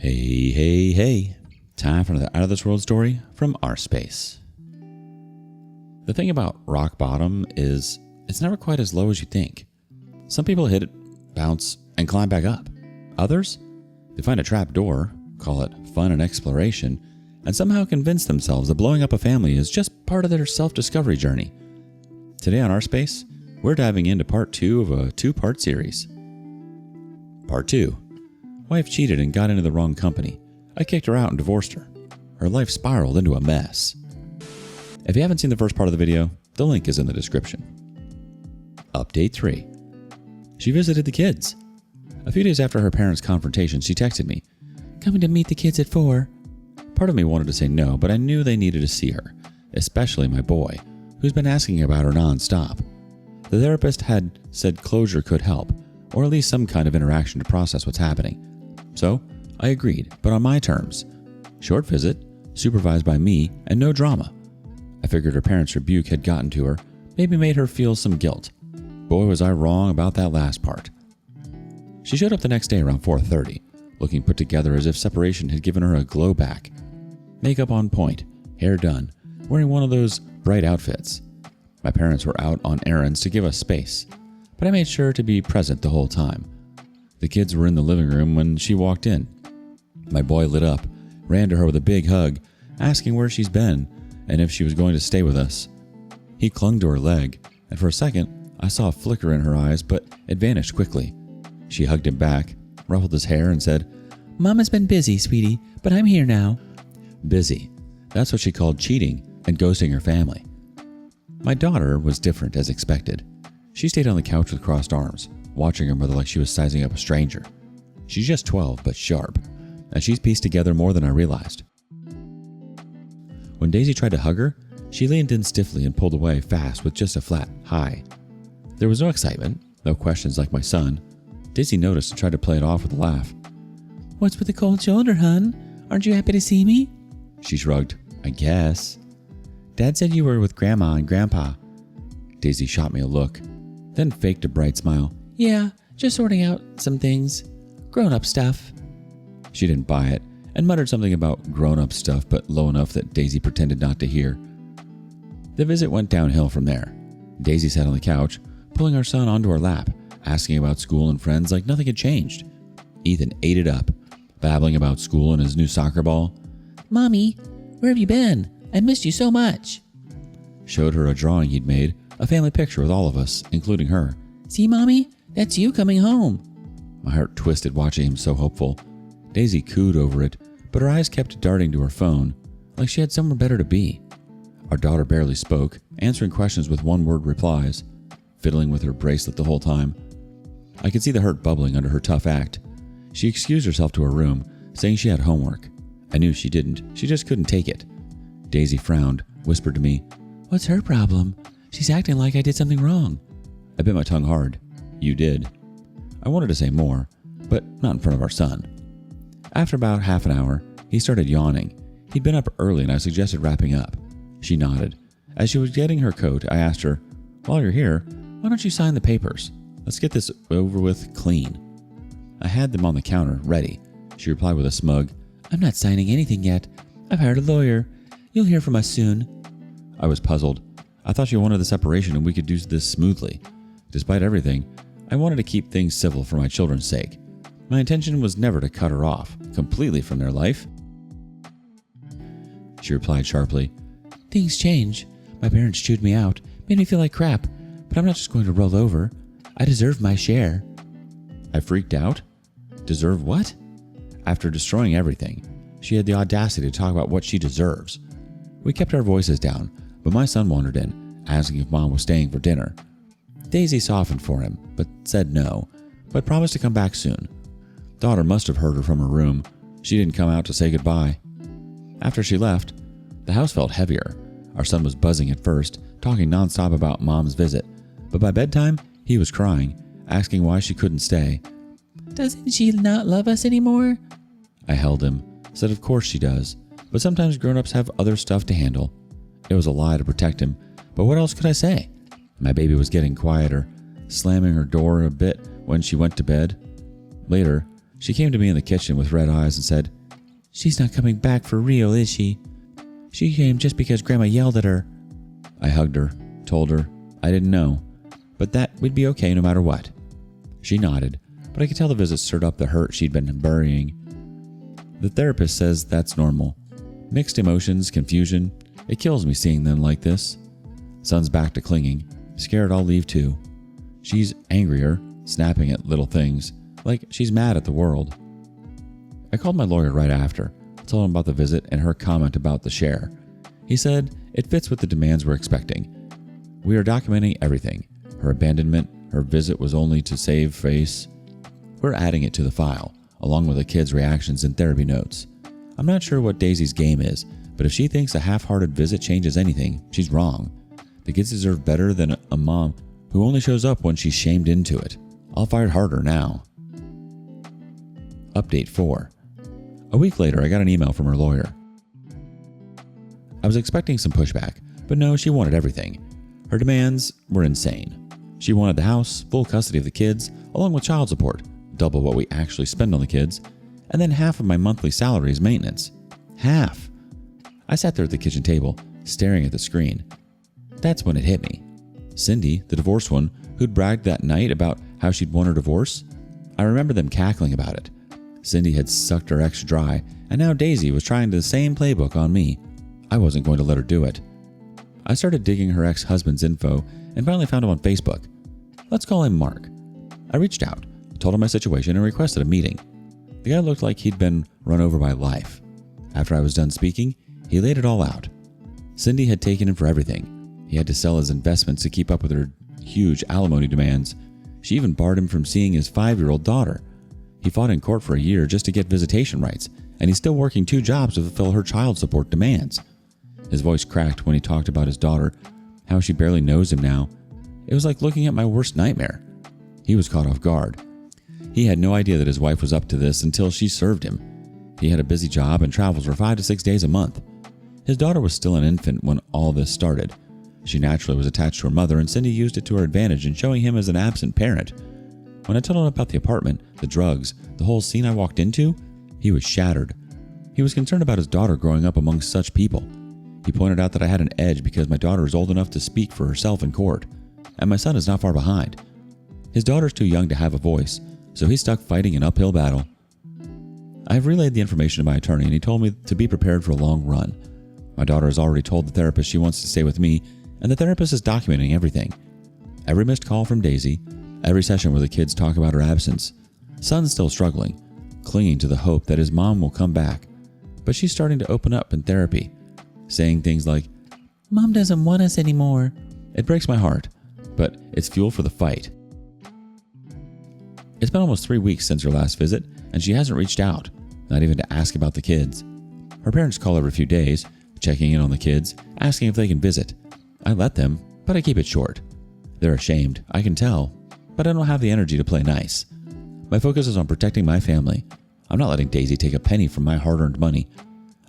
Hey, hey, hey. Time for another Out of This World story from rSpace. The thing about rock bottom is it's never quite as low as you think. Some people hit it, bounce, and climb back up. Others, they find a trap door, call it fun and exploration, and somehow convince themselves that blowing up a family is just part of their self-discovery journey. Today on rSpace, we're diving into part 2 of a 2-part series. Part 2. Wife cheated and got into the wrong company. I kicked her out and divorced her. Her life spiraled into a mess. If you haven't seen the first part of the video, the link is in the description. Update 3. She visited the kids. A few days after her parents' confrontation, she texted me, "Coming to meet the kids at 4. Part of me wanted to say no, but I knew they needed to see her, especially my boy, who's been asking about her nonstop. The therapist had said closure could help, or at least some kind of interaction to process what's happening. So I agreed, but on my terms. Short visit, supervised by me, and no drama. I figured her parents' rebuke had gotten to her, maybe made her feel some guilt. Boy, was I wrong about that last part. She showed up the next day around 4:30, looking put together as if separation had given her a glow back. Makeup on point, hair done, wearing one of those bright outfits. My parents were out on errands to give us space, but I made sure to be present the whole time. The kids were in the living room when she walked in. My boy lit up, ran to her with a big hug, asking where she's been and if she was going to stay with us. He clung to her leg, and for a second, I saw a flicker in her eyes, but it vanished quickly. She hugged him back, ruffled his hair, and said, "Mama's been busy, sweetie, but I'm here now." Busy. That's what she called cheating and ghosting her family. My daughter was different as expected. She stayed on the couch with crossed arms, watching her mother like she was sizing up a stranger. She's just 12, but sharp, and she's pieced together more than I realized. When Daisy tried to hug her, she leaned in stiffly and pulled away fast with just a flat hi. There was no excitement, no questions like my son. Daisy noticed and tried to play it off with a laugh. "What's with the cold shoulder, hun? Aren't you happy to see me?" She shrugged. "I guess." "Dad said you were with Grandma and Grandpa." Daisy shot me a look, then faked a bright smile. "Yeah, just sorting out some things. Grown-up stuff." She didn't buy it and muttered something about grown-up stuff, but low enough that Daisy pretended not to hear. The visit went downhill from there. Daisy sat on the couch, pulling our son onto her lap, asking about school and friends like nothing had changed. Ethan ate it up, babbling about school and his new soccer ball. "Mommy, where have you been? I missed you so much." Showed her a drawing he'd made, a family picture with all of us, including her. "See, Mommy? That's you coming home." My heart twisted watching him so hopeful. Daisy cooed over it, but her eyes kept darting to her phone, like she had somewhere better to be. Our daughter barely spoke, answering questions with one-word replies, fiddling with her bracelet the whole time. I could see the hurt bubbling under her tough act. She excused herself to her room, saying she had homework. I knew she didn't, she just couldn't take it. Daisy frowned, whispered to me, "What's her problem? She's acting like I did something wrong." I bit my tongue hard. "You did." I wanted to say more, but not in front of our son. After about half an hour, he started yawning. He'd been up early and I suggested wrapping up. She nodded. As she was getting her coat, I asked her, "While you're here, why don't you sign the papers? Let's get this over with clean." I had them on the counter, ready. She replied with a smug, "I'm not signing anything yet. I've hired a lawyer. You'll hear from us soon." I was puzzled. I thought she wanted the separation and we could do this smoothly. Despite everything, I wanted to keep things civil for my children's sake. My intention was never to cut her off completely from their life. She replied sharply, "Things change. My parents chewed me out, made me feel like crap, but I'm not just going to roll over. I deserve my share." I freaked out. Deserve what? After destroying everything, she had the audacity to talk about what she deserves. We kept our voices down, but my son wandered in, asking if Mom was staying for dinner. Daisy softened for him, but said no, but promised to come back soon. Daughter must have heard her from her room. She didn't come out to say goodbye. After she left, the house felt heavier. Our son was buzzing at first, talking nonstop about Mom's visit, but by bedtime, he was crying, asking why she couldn't stay. "Doesn't she not love us anymore?" I held him, said of course she does, but sometimes grown-ups have other stuff to handle. It was a lie to protect him, but what else could I say? My baby was getting quieter, slamming her door a bit when she went to bed. Later, She came to me in the kitchen with red eyes and said, "She's not coming back for real, is she? She came just because Grandma yelled at her." I hugged her, told her I didn't know, but that we'd be okay no matter what. She nodded, but I could tell the visit stirred up the hurt she'd been burying. The therapist says that's normal. Mixed emotions, confusion. It kills me seeing them like this. Son's back to clinging, scared I'll leave too. She's angrier, snapping at little things, like she's mad at the world. I called my lawyer right after, told him about the visit and her comment about the share. He said it fits with the demands we're expecting. We are documenting everything. Her abandonment, her visit was only to save face. We're adding it to the file, along with the kids' reactions and therapy notes. I'm not sure what Daisy's game is, but if she thinks a half-hearted visit changes anything, she's wrong. The kids deserve better than a mom who only shows up when she's shamed into it. I'll fight harder now. Update 4. A week later, I got an email from her lawyer. I was expecting some pushback, but no, she wanted everything. Her demands were insane. She wanted the house, full custody of the kids, along with child support, double what we actually spend on the kids, and then half of my monthly salary as maintenance. Half! I sat there at the kitchen table, staring at the screen. That's when it hit me. Cindy, the divorced one, who'd bragged that night about how she'd won her divorce, I remember them cackling about it. Cindy had sucked her ex dry, and now Daisy was trying the same playbook on me. I wasn't going to let her do it. I started digging her ex-husband's info and finally found him on Facebook. Let's call him Mark. I reached out, told him my situation, and requested a meeting. The guy looked like he'd been run over by life. After I was done speaking, he laid it all out. Cindy had taken him for everything. He had to sell his investments to keep up with her huge alimony demands. She even barred him from seeing his 5-year-old daughter. He fought in court for a year just to get visitation rights, and he's still working 2 jobs to fulfill her child support demands. His voice cracked when he talked about his daughter, how she barely knows him now. It was like looking at my worst nightmare. He was caught off guard. He had no idea that his wife was up to this until she served him. He had a busy job and travels for 5 to 6 days a month. His daughter was still an infant when all this started. She naturally was attached to her mother, and Cindy used it to her advantage in showing him as an absent parent. When I told him about the apartment, the drugs, the whole scene I walked into, he was shattered. He was concerned about his daughter growing up among such people. He pointed out that I had an edge because my daughter is old enough to speak for herself in court, and my son is not far behind. His daughter's too young to have a voice, so he's stuck fighting an uphill battle. I have relayed the information to my attorney, and he told me to be prepared for a long run. My daughter has already told the therapist she wants to stay with me, and the therapist is documenting everything. Every missed call from Daisy, every session where the kids talk about her absence. Son's still struggling, clinging to the hope that his mom will come back, but she's starting to open up in therapy, saying things like, "Mom doesn't want us anymore." It breaks my heart, but it's fuel for the fight. It's been almost 3 weeks since her last visit, and she hasn't reached out, not even to ask about the kids. Her parents call every few days, checking in on the kids, asking if they can visit. I let them, but I keep it short. They're ashamed, I can tell, but I don't have the energy to play nice. My focus is on protecting my family. I'm not letting Daisy take a penny from my hard-earned money.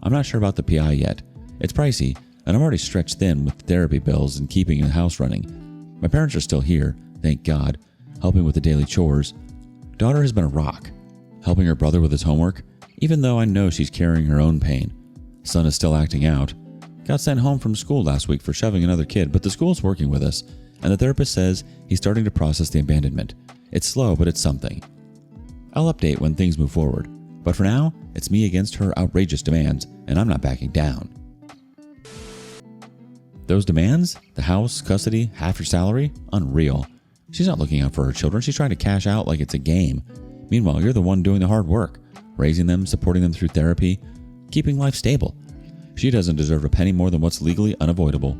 I'm not sure about the PI yet. It's pricey, and I'm already stretched thin with therapy bills and keeping the house running. My parents are still here, thank God, helping with the daily chores. Daughter has been a rock, helping her brother with his homework, even though I know she's carrying her own pain. Son is still acting out. Got sent home from school last week for shoving another kid, but the school's working with us, and the therapist says he's starting to process the abandonment. It's slow, but it's something. I'll update when things move forward, but for now, it's me against her outrageous demands, and I'm not backing down. Those demands? The house, custody, half your salary? Unreal. She's not looking out for her children. She's trying to cash out like it's a game. Meanwhile, you're the one doing the hard work, raising them, supporting them through therapy, keeping life stable. She doesn't deserve a penny more than what's legally unavoidable.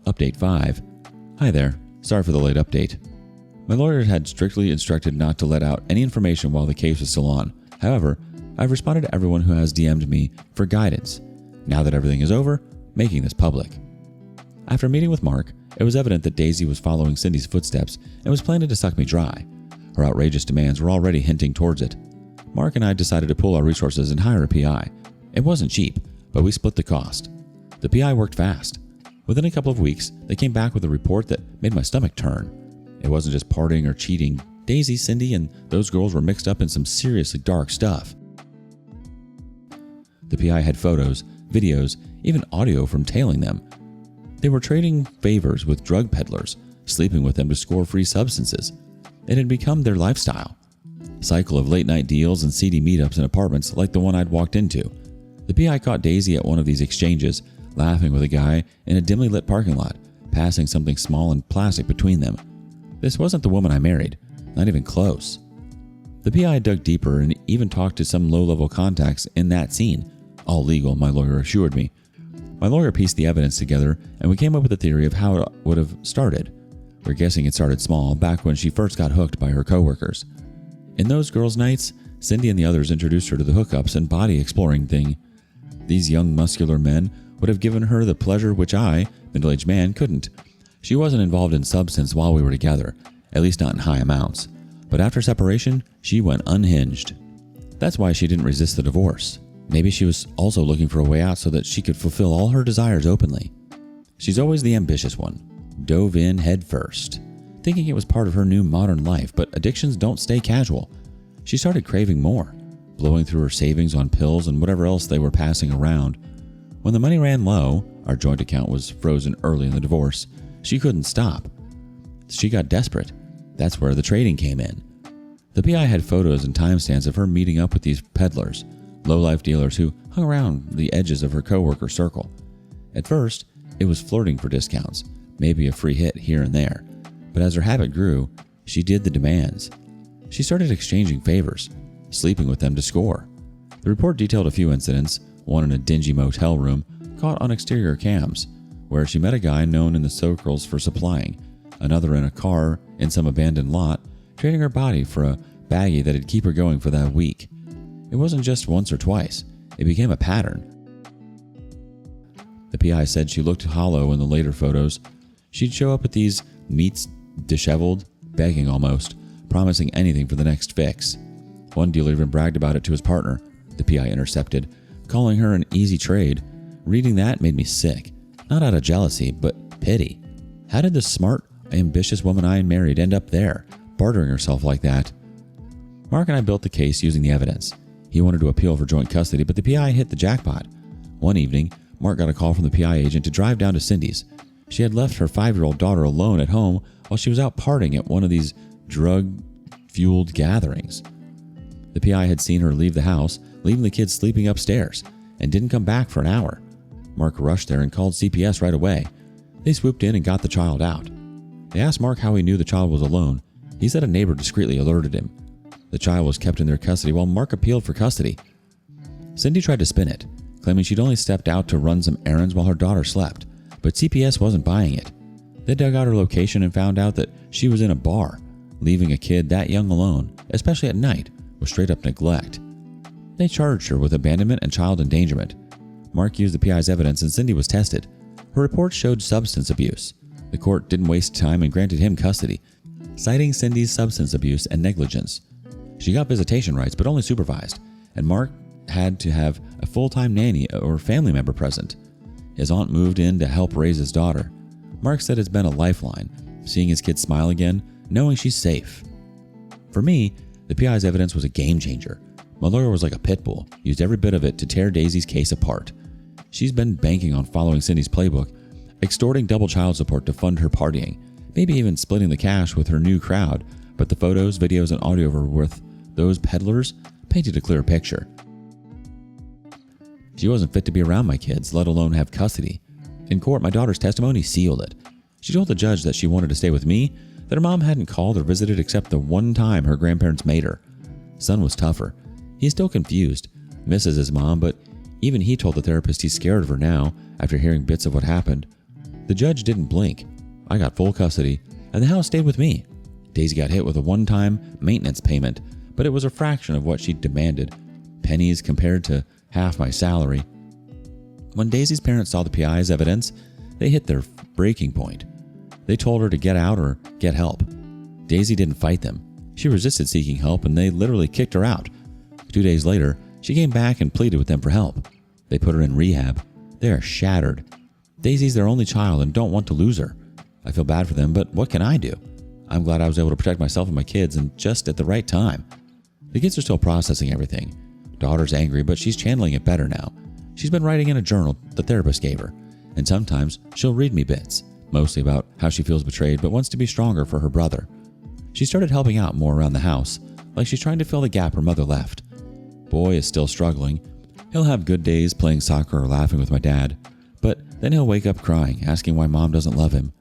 Update 5. Hi there. Sorry for the late update. My lawyer had strictly instructed not to let out any information while the case was still on. However, I've responded to everyone who has DM'd me for guidance. Now that everything is over, making this public. After meeting with Mark, it was evident that Daisy was following Cindy's footsteps and was planning to suck me dry. Her outrageous demands were already hinting towards it. Mark and I decided to pool our resources and hire a PI. It wasn't cheap, but we split the cost. The PI worked fast. Within a couple of weeks, they came back with a report that made my stomach turn. It wasn't just partying or cheating Daisy, Cindy, and those girls were mixed up in some seriously dark stuff. The PI had photos, videos, even audio from tailing them. They were trading favors with drug peddlers, sleeping with them to score free substances. It had become their lifestyle. Cycle of late-night deals and seedy meetups in apartments like the one I'd walked into. The PI caught Daisy at one of these exchanges, laughing with a guy in a dimly lit parking lot, passing something small and plastic between them. This wasn't the woman I married, not even close. The PI dug deeper and even talked to some low-level contacts in that scene. All legal, my lawyer assured me. My lawyer pieced the evidence together, and we came up with a theory of how it would have started. We're guessing it started small, back when she first got hooked by her coworkers. In those girls' nights, Cindy and the others introduced her to the hookups and body exploring thing. These young, muscular men would have given her the pleasure which I, middle-aged man, couldn't. She wasn't involved in substance while we were together, at least not in high amounts. But after separation, she went unhinged. That's why she didn't resist the divorce. Maybe she was also looking for a way out so that she could fulfill all her desires openly. She's always the ambitious one. Dove in head first, thinking it was part of her new modern life, but addictions don't stay casual. She started craving more, blowing through her savings on pills and whatever else they were passing around. When the money ran low, our joint account was frozen early in the divorce, she couldn't stop. She got desperate. That's where the trading came in. The PI had photos and timestamps of her meeting up with these peddlers, low-life dealers who hung around the edges of her coworker circle. At first, it was flirting for discounts, maybe a free hit here and there. But as her habit grew, she did the demands. She started exchanging favors, sleeping with them to score. The report detailed a few incidents, one in a dingy motel room, caught on exterior cams, where she met a guy known in the circles for supplying, another in a car in some abandoned lot, trading her body for a baggie that'd keep her going for that week. It wasn't just once or twice. It became a pattern. The PI said she looked hollow in the later photos. She'd show up at these meets disheveled, begging almost, promising anything for the next fix. One dealer even bragged about it to his partner. The PI intercepted, calling her an easy trade. Reading that made me sick. Not out of jealousy, but pity. How did the smart, ambitious woman I married end up there, bartering herself like that? Mark and I built the case using the evidence. He wanted to appeal for joint custody, but the PI hit the jackpot. One evening, Mark got a call from the PI agent to drive down to Cindy's. She had left her 5-year-old daughter alone at home while she was out partying at one of these drug-fueled gatherings. The PI had seen her leave the house, leaving the kids sleeping upstairs, and didn't come back for an hour. Mark rushed there and called CPS right away. They swooped in and got the child out. They asked Mark how he knew the child was alone. He said a neighbor discreetly alerted him. The child was kept in their custody while Mark appealed for custody. Cindy tried to spin it, claiming she'd only stepped out to run some errands while her daughter slept, but CPS wasn't buying it. They dug out her location and found out that she was in a bar. Leaving a kid that young alone, especially at night, was straight up neglect. They charged her with abandonment and child endangerment. Mark used the PI's evidence and Cindy was tested. Her report showed substance abuse. The court didn't waste time and granted him custody, citing Cindy's substance abuse and negligence. She got visitation rights, but only supervised, and Mark had to have a full-time nanny or family member present. His aunt moved in to help raise his daughter. Mark said it's been a lifeline, seeing his kid smile again, knowing she's safe. For me, the PI's evidence was a game changer. My lawyer was like a pit bull, used every bit of it to tear Daisy's case apart. She's been banking on following Cindy's playbook, extorting double child support to fund her partying, maybe even splitting the cash with her new crowd, but the photos, videos, and audio were with those peddlers painted a clear picture. She wasn't fit to be around my kids, let alone have custody. In court, my daughter's testimony sealed it. She told the judge that she wanted to stay with me, that her mom hadn't called or visited except the one time her grandparents made her. Son was tougher. He's still confused, misses his mom, but even he told the therapist he's scared of her now after hearing bits of what happened. The judge didn't blink. I got full custody, and the house stayed with me. Daisy got hit with a one-time maintenance payment, but it was a fraction of what she demanded, pennies compared to half my salary. When Daisy's parents saw the PI's evidence, they hit their breaking point. They told her to get out or get help. Daisy didn't fight them. She resisted seeking help, and they literally kicked her out. 2 days later, she came back and pleaded with them for help. They put her in rehab. They are shattered. Daisy's their only child and don't want to lose her. I feel bad for them, but what can I do? I'm glad I was able to protect myself and my kids, and just at the right time. The kids are still processing everything. Daughter's angry, but she's channeling it better now. She's been writing in a journal the therapist gave her, and sometimes she'll read me bits, mostly about how she feels betrayed but wants to be stronger for her brother. She started helping out more around the house, like she's trying to fill the gap her mother left. Boy is still struggling. He'll have good days playing soccer or laughing with my dad, but then he'll wake up crying, asking why mom doesn't love him.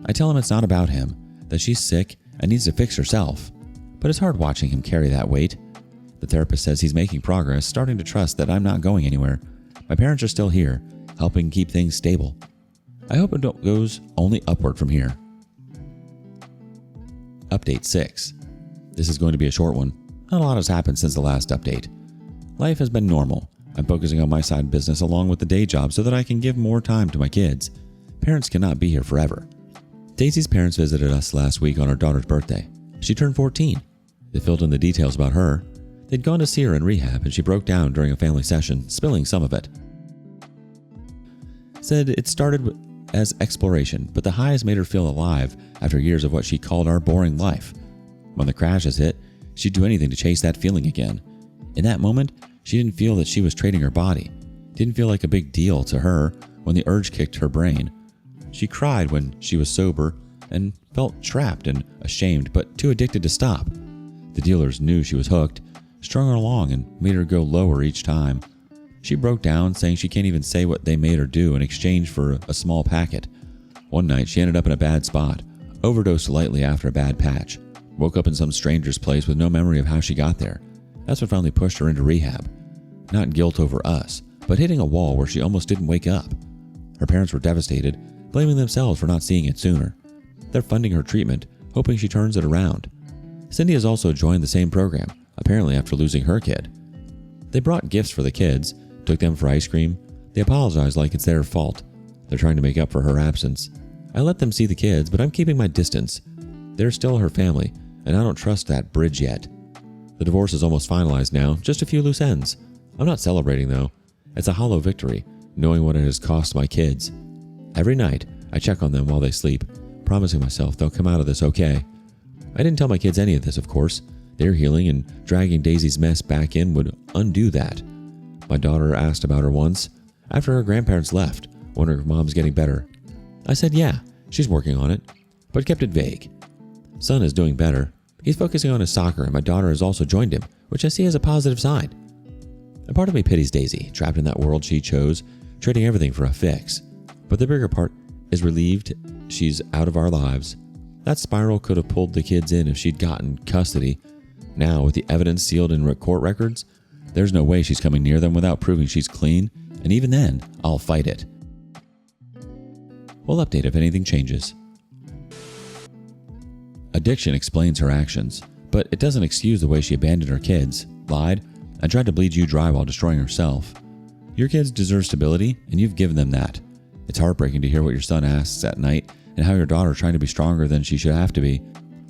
I tell him it's not about him, that she's sick and needs to fix herself, but it's hard watching him carry that weight. The therapist says he's making progress, starting to trust that I'm not going anywhere. My parents are still here, helping keep things stable. I hope it goes only upward from here. Update 6. This is going to be a short one. Not a lot has happened since the last update. Life has been normal. I'm focusing on my side business along with the day job so that I can give more time to my kids. Parents cannot be here forever. Daisy's parents visited us last week on her daughter's birthday. She turned 14. They filled in the details about her. They'd gone to see her in rehab and she broke down during a family session, spilling some of it. Said it started as exploration, but the highs made her feel alive after years of what she called our boring life. When the crashes hit, she'd do anything to chase that feeling again. In that moment, she didn't feel that she was trading her body. Didn't feel like a big deal to her when the urge kicked her brain. She cried when she was sober and felt trapped and ashamed, but too addicted to stop. The dealers knew she was hooked, strung her along and made her go lower each time. She broke down, saying she can't even say what they made her do in exchange for a small packet. One night, she ended up in a bad spot, overdosed lightly after a bad patch, woke up in some stranger's place with no memory of how she got there. That's what finally pushed her into rehab. Not guilt over us, but hitting a wall where she almost didn't wake up. Her parents were devastated, blaming themselves for not seeing it sooner. They're funding her treatment, hoping she turns it around. Cindy has also joined the same program, apparently after losing her kid. They brought gifts for the kids, took them for ice cream. They apologized like it's their fault. They're trying to make up for her absence. I let them see the kids, but I'm keeping my distance. They're still her family, and I don't trust that bridge yet. The divorce is almost finalized now, just a few loose ends. I'm not celebrating though. It's a hollow victory, knowing what it has cost my kids. Every night, I check on them while they sleep, promising myself they'll come out of this okay. I didn't tell my kids any of this, of course. Their healing and dragging Daisy's mess back in would undo that. My daughter asked about her once, after her grandparents left, wondering if mom's getting better. I said yeah, she's working on it, but kept it vague. Son is doing better. He's focusing on his soccer, and my daughter has also joined him, which I see as a positive sign. A part of me pities Daisy, trapped in that world she chose, trading everything for a fix. But the bigger part is relieved she's out of our lives. That spiral could have pulled the kids in if she'd gotten custody. Now, with the evidence sealed in court records, there's no way she's coming near them without proving she's clean, and even then, I'll fight it. We'll update if anything changes. Addiction explains her actions, but it doesn't excuse the way she abandoned her kids, lied, and tried to bleed you dry while destroying herself. Your kids deserve stability, and you've given them that. It's heartbreaking to hear what your son asks at night and how your daughter is trying to be stronger than she should have to be,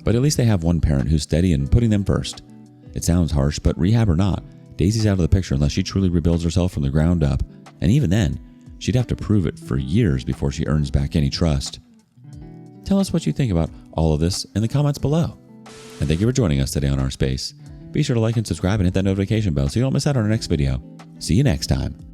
but at least they have one parent who's steady and putting them first. It sounds harsh, but rehab or not, Daisy's out of the picture unless she truly rebuilds herself from the ground up, and even then, she'd have to prove it for years before she earns back any trust. Tell us what you think about all of this in the comments below. And thank you for joining us today on rSpace. Be sure to like and subscribe and hit that notification bell so you don't miss out on our next video. See you next time.